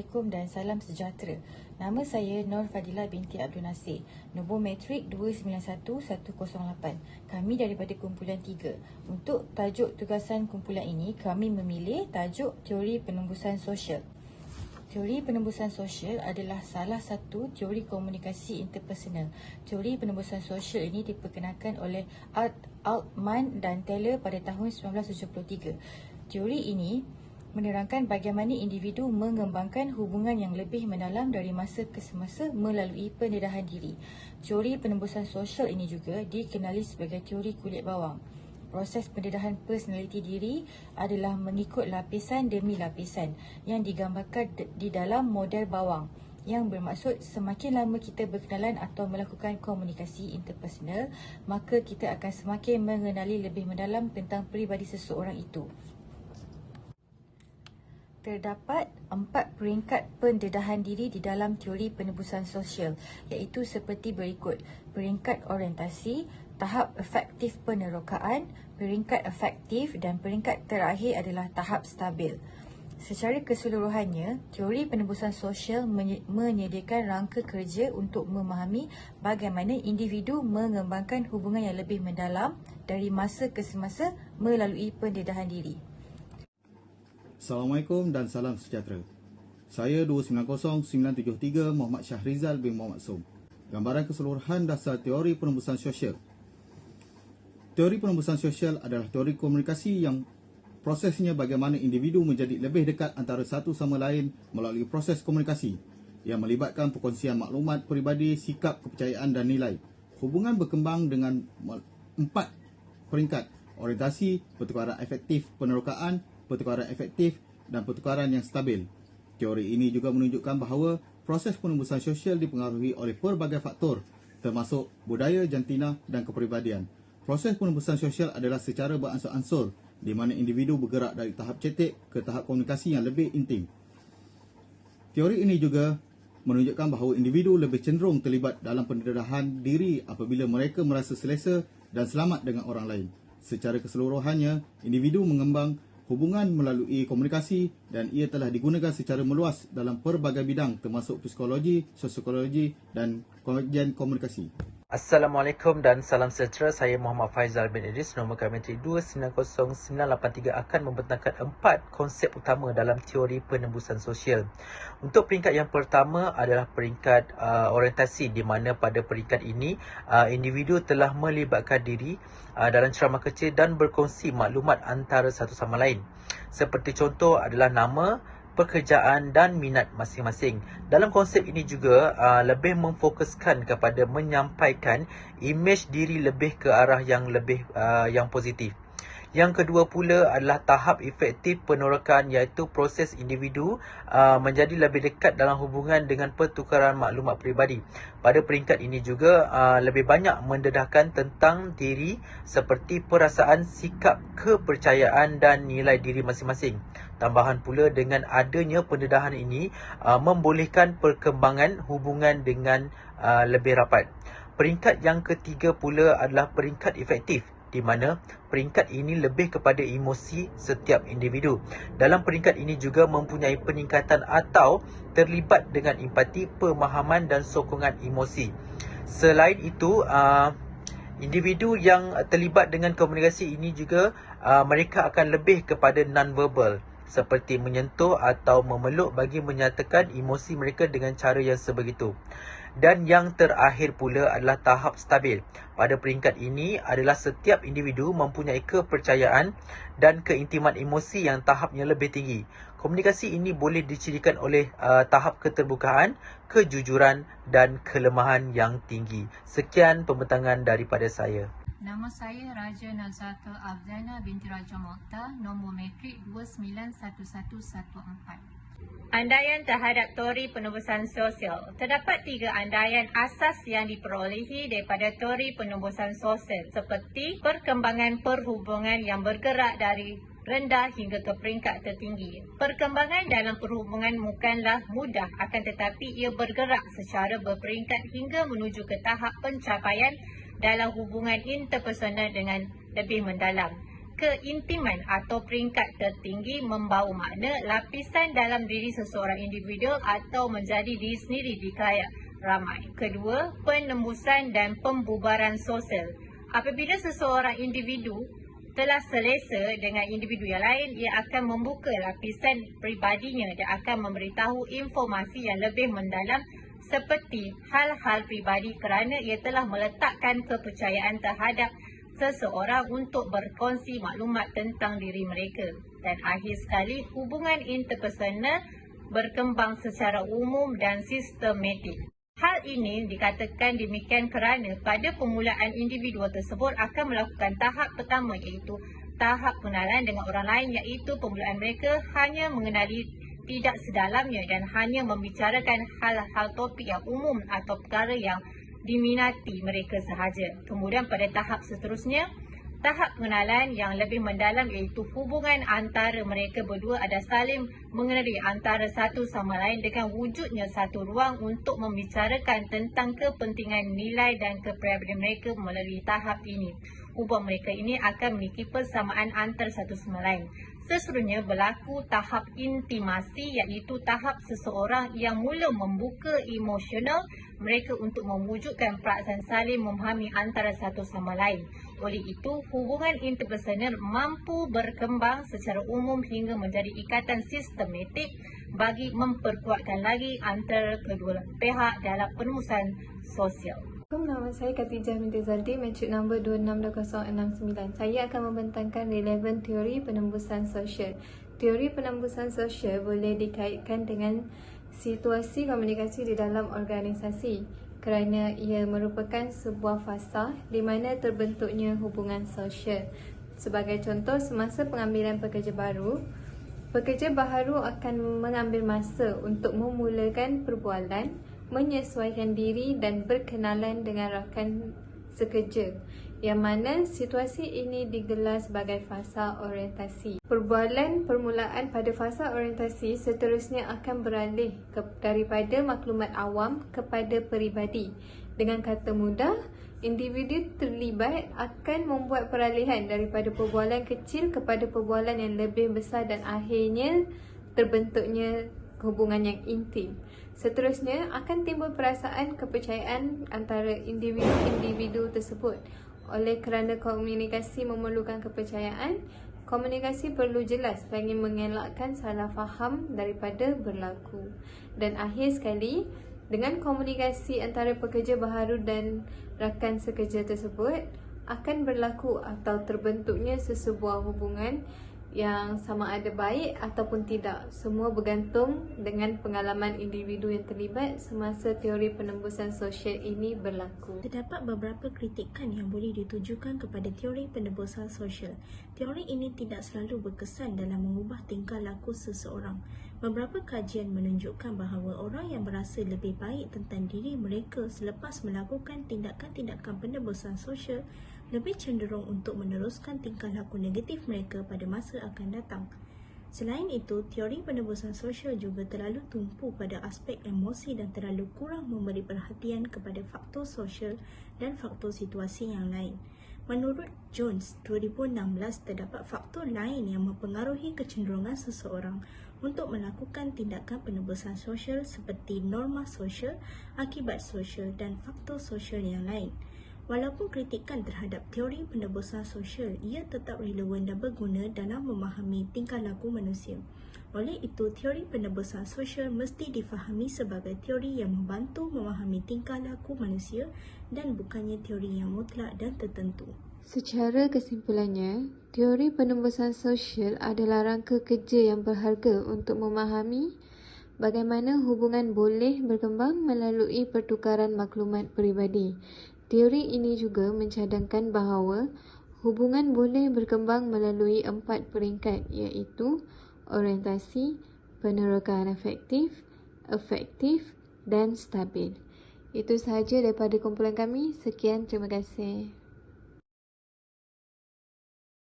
Assalamualaikum dan salam sejahtera. Nama saya Nur Fadilah binti Abdul Nasir. Nombor matrik 291108. Kami daripada kumpulan 3. Untuk tajuk tugasan kumpulan ini, kami memilih tajuk teori penembusan sosial. Teori penembusan sosial adalah salah satu teori komunikasi interpersonal. Teori penembusan sosial ini diperkenalkan oleh Altman dan Taylor pada tahun 1973. Teori ini menerangkan bagaimana individu mengembangkan hubungan yang lebih mendalam dari masa ke semasa melalui pendedahan diri. Teori penembusan sosial ini juga dikenali sebagai teori kulit bawang. Proses pendedahan personaliti diri adalah mengikut lapisan demi lapisan yang digambarkan di dalam model bawang, yang bermaksud semakin lama kita berkenalan atau melakukan komunikasi interpersonal, maka kita akan semakin mengenali lebih mendalam tentang peribadi seseorang itu. Terdapat 4 peringkat pendedahan diri di dalam teori penembusan sosial, iaitu seperti berikut: peringkat orientasi, tahap efektif penerokaan, peringkat efektif dan peringkat terakhir adalah tahap stabil. Secara keseluruhannya, teori penembusan sosial menyediakan rangka kerja untuk memahami bagaimana individu mengembangkan hubungan yang lebih mendalam dari masa ke semasa melalui pendedahan diri. Assalamualaikum dan salam sejahtera. Saya 290973 Muhammad Syahrizal bin Muhammad Som. Gambaran keseluruhan dasar teori penembusan sosial. Teori penembusan sosial adalah teori komunikasi yang prosesnya bagaimana individu menjadi lebih dekat antara satu sama lain melalui proses komunikasi yang melibatkan perkongsian maklumat peribadi, sikap, kepercayaan dan nilai. Hubungan berkembang dengan 4 peringkat: orientasi, pertukaran efektif, penerokaan, pertukaran efektif dan pertukaran yang stabil. Teori ini juga menunjukkan bahawa proses penembusan sosial dipengaruhi oleh pelbagai faktor termasuk budaya, jantina dan kepribadian. Proses penembusan sosial adalah secara beransur-ansur di mana individu bergerak dari tahap cetek ke tahap komunikasi yang lebih intim. Teori ini juga menunjukkan bahawa individu lebih cenderung terlibat dalam pendedahan diri apabila mereka merasa selesa dan selamat dengan orang lain. Secara keseluruhannya, individu mengembang hubungan melalui komunikasi dan ia telah digunakan secara meluas dalam pelbagai bidang termasuk psikologi, sosiologi dan kajian komunikasi. Assalamualaikum dan salam sejahtera. Saya Muhammad Faizal bin Idris. Nombor kami 290983 akan membentangkan 4 konsep utama dalam teori penembusan sosial. Untuk peringkat yang pertama adalah peringkat orientasi, di mana pada peringkat ini individu telah melibatkan diri dalam ceramah kecil dan berkongsi maklumat antara satu sama lain. Seperti contoh adalah nama, pekerjaan dan minat masing-masing. Dalam konsep ini juga lebih memfokuskan kepada menyampaikan imej diri lebih ke arah yang lebih yang positif. Yang kedua pula adalah tahap efektif penerokaan, iaitu proses individu menjadi lebih dekat dalam hubungan dengan pertukaran maklumat peribadi. Pada peringkat ini juga lebih banyak mendedahkan tentang diri seperti perasaan, sikap, kepercayaan dan nilai diri masing-masing. Tambahan pula dengan adanya pendedahan ini membolehkan perkembangan hubungan dengan lebih rapat. Peringkat yang ketiga pula adalah peringkat efektif, di mana peringkat ini lebih kepada emosi setiap individu. Dalam peringkat ini juga mempunyai peningkatan atau terlibat dengan empati, pemahaman dan sokongan emosi. Selain itu, individu yang terlibat dengan komunikasi ini juga mereka akan lebih kepada non-verbal, seperti menyentuh atau memeluk bagi menyatakan emosi mereka dengan cara yang sebegitu. Dan yang terakhir pula adalah tahap stabil. Pada peringkat ini adalah setiap individu mempunyai kepercayaan dan keintiman emosi yang tahapnya lebih tinggi. Komunikasi ini boleh dicirikan oleh tahap keterbukaan, kejujuran dan kelemahan yang tinggi. Sekian pembentangan daripada saya. Nama saya Raja Nazata Afzana binti Raja Mokhtar, nombor matrik 291114. Andaian terhadap teori penembusan sosial. Terdapat 3 andaian asas yang diperolehi daripada teori penembusan sosial, seperti perkembangan perhubungan yang bergerak dari rendah hingga ke peringkat tertinggi. Perkembangan dalam perhubungan bukanlah mudah, akan tetapi ia bergerak secara berperingkat hingga menuju ke tahap pencapaian dalam hubungan interpersonal dengan lebih mendalam. keintiman atau peringkat tertinggi membawa makna lapisan dalam diri seseorang individu atau menjadi diri sendiri di khalayak ramai. Kedua, penembusan dan pembubaran sosial. Apabila seseorang individu telah selesa dengan individu yang lain, ia akan membuka lapisan peribadinya dan akan memberitahu informasi yang lebih mendalam seperti hal-hal peribadi kerana ia telah meletakkan kepercayaan terhadap seseorang untuk berkongsi maklumat tentang diri mereka. Dan akhir sekali, hubungan interpersonal berkembang secara umum dan sistematik. Hal ini dikatakan demikian kerana pada permulaan individu tersebut akan melakukan tahap pertama iaitu tahap pengenalan dengan orang lain, iaitu permulaan mereka hanya mengenali tidak sedalamnya dan hanya membicarakan hal-hal topik yang umum atau perkara yang diminati mereka sahaja. Kemudian pada tahap seterusnya, tahap pengenalan yang lebih mendalam iaitu hubungan antara mereka berdua ada saling mengenali antara satu sama lain dengan wujudnya satu ruang untuk membicarakan tentang kepentingan nilai dan kepribadian mereka. Melalui tahap ini, hubungan mereka ini akan memiliki persamaan antara satu sama lain. Seterusnya berlaku tahap intimasi iaitu tahap seseorang yang mula membuka emosional mereka untuk mewujudkan perasaan saling memahami antara satu sama lain. Oleh itu, hubungan interpersonal mampu berkembang secara umum hingga menjadi ikatan sistematik bagi memperkuatkan lagi antara kedua pihak dalam penembusan sosial. Nama saya Khatijah binti Zaldi, matric nombor 262069. Saya akan membentangkan relevan teori penembusan sosial. Teori penembusan sosial boleh dikaitkan dengan situasi komunikasi di dalam organisasi kerana ia merupakan sebuah fasa di mana terbentuknya hubungan sosial. Sebagai contoh, semasa pengambilan pekerja baru akan mengambil masa untuk memulakan perbualan, menyesuaikan diri dan berkenalan dengan rakan sekerja, yang mana situasi ini digelar sebagai fasa orientasi. Perbualan permulaan pada fasa orientasi seterusnya akan beralih daripada maklumat awam kepada peribadi. Dengan kata mudah, individu terlibat akan membuat peralihan daripada perbualan kecil kepada perbualan yang lebih besar dan akhirnya terbentuknya hubungan yang intim. Seterusnya akan timbul perasaan kepercayaan antara individu-individu tersebut. Oleh kerana komunikasi memerlukan kepercayaan, komunikasi perlu jelas bagi mengelakkan salah faham daripada berlaku. Dan akhir sekali, dengan komunikasi antara pekerja baharu dan rakan sekerja tersebut akan berlaku atau terbentuknya sesebuah hubungan yang sama ada baik ataupun tidak. Semua bergantung dengan pengalaman individu yang terlibat semasa teori penembusan sosial ini berlaku. Terdapat beberapa kritikan yang boleh ditujukan kepada teori penembusan sosial. Teori ini tidak selalu berkesan dalam mengubah tingkah laku seseorang. Beberapa kajian menunjukkan bahawa orang yang berasa lebih baik tentang diri mereka selepas melakukan tindakan-tindakan penembusan sosial lebih cenderung untuk meneruskan tingkah laku negatif mereka pada masa akan datang. Selain itu, teori penembusan sosial juga terlalu tumpu pada aspek emosi dan terlalu kurang memberi perhatian kepada faktor sosial dan faktor situasi yang lain. Menurut Jones 2016, terdapat faktor lain yang mempengaruhi kecenderungan seseorang untuk melakukan tindakan penembusan sosial seperti norma sosial, akibat sosial dan faktor sosial yang lain. Walaupun kritikan terhadap teori penembusan sosial, ia tetap relevan dan berguna dalam memahami tingkah laku manusia. Oleh itu, teori penembusan sosial mesti difahami sebagai teori yang membantu memahami tingkah laku manusia dan bukannya teori yang mutlak dan tertentu. Secara kesimpulannya, teori penembusan sosial adalah rangka kerja yang berharga untuk memahami bagaimana hubungan boleh berkembang melalui pertukaran maklumat peribadi. Teori ini juga mencadangkan bahawa hubungan boleh berkembang melalui 4 peringkat iaitu orientasi, penerokan efektif dan stabil. Itu sahaja daripada kumpulan kami. Sekian, terima kasih.